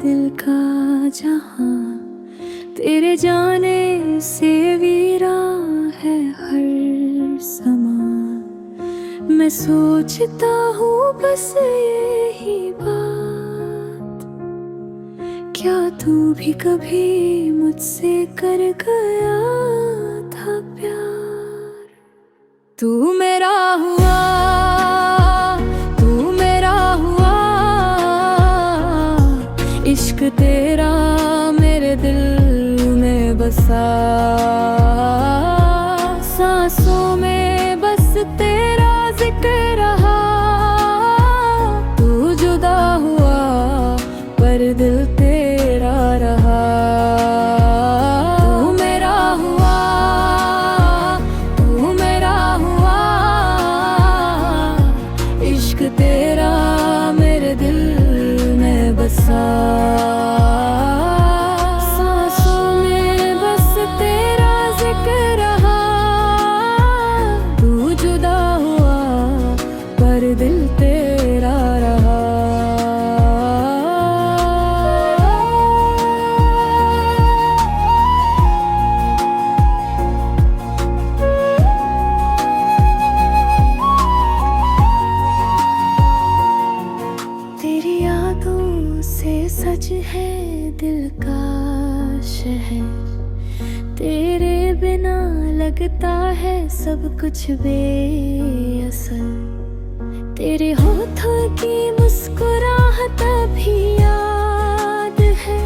दिल का जहां, तेरे जाने से वीरा है हर समा। मैं सोचता हूँ बस यही बात, क्या तू भी कभी मुझसे कर गया था प्यार। तू मेरा हुआ, तू मेरा हुआ, इश्क तेरा मेरे दिल में बसा। सांसों में बस तेरा जिक्र रहा, तू जुदा हुआ पर दिल तेरा रहा। तू मेरा हुआ, तू मेरा हुआ, इश्क तेरा मेरे दिल में बसा। सांसों में बस तेरा जिक्र रहा, तू जुदा हुआ पर दिल तेरा रहा। तेरी यादों से सच है दिल का शहर, तेरे बिना लगता है सब कुछ बेअसर। तेरे होठों की मुस्कुराहट भी याद है,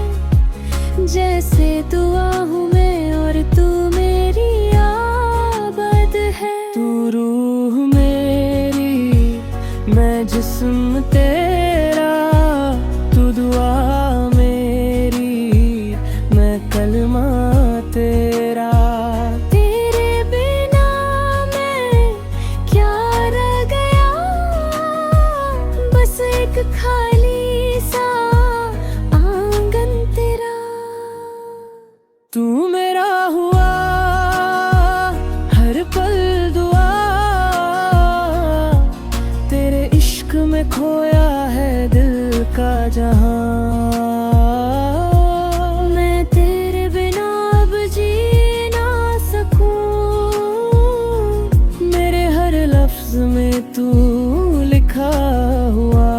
जैसे दुआ हूँ मैं और तू मेरी आबद है। तू रूह मेरी, मैं जिस्म तेरा, तू दुआ मेरी, मैं कलमा तेरा। तेरे बिना मैं क्या रह गया, बस एक खाली सा आंगन तेरा। तू मेरा हुआ हर पल दुआ, तेरे इश्क में खोया है दिल का जहां। मैं तेरे बिना अब जी ना सकूं, मेरे हर लफ्ज में तू लिखा हुआ।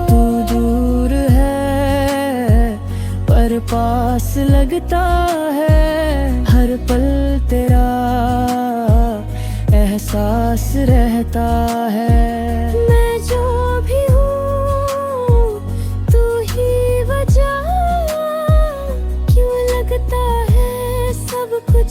तू दूर है पर पास लगता है, हर पल तेरा एहसास रहता है। मैं जो भी हूँ तू ही वजह, क्यों लगता है सब कुछ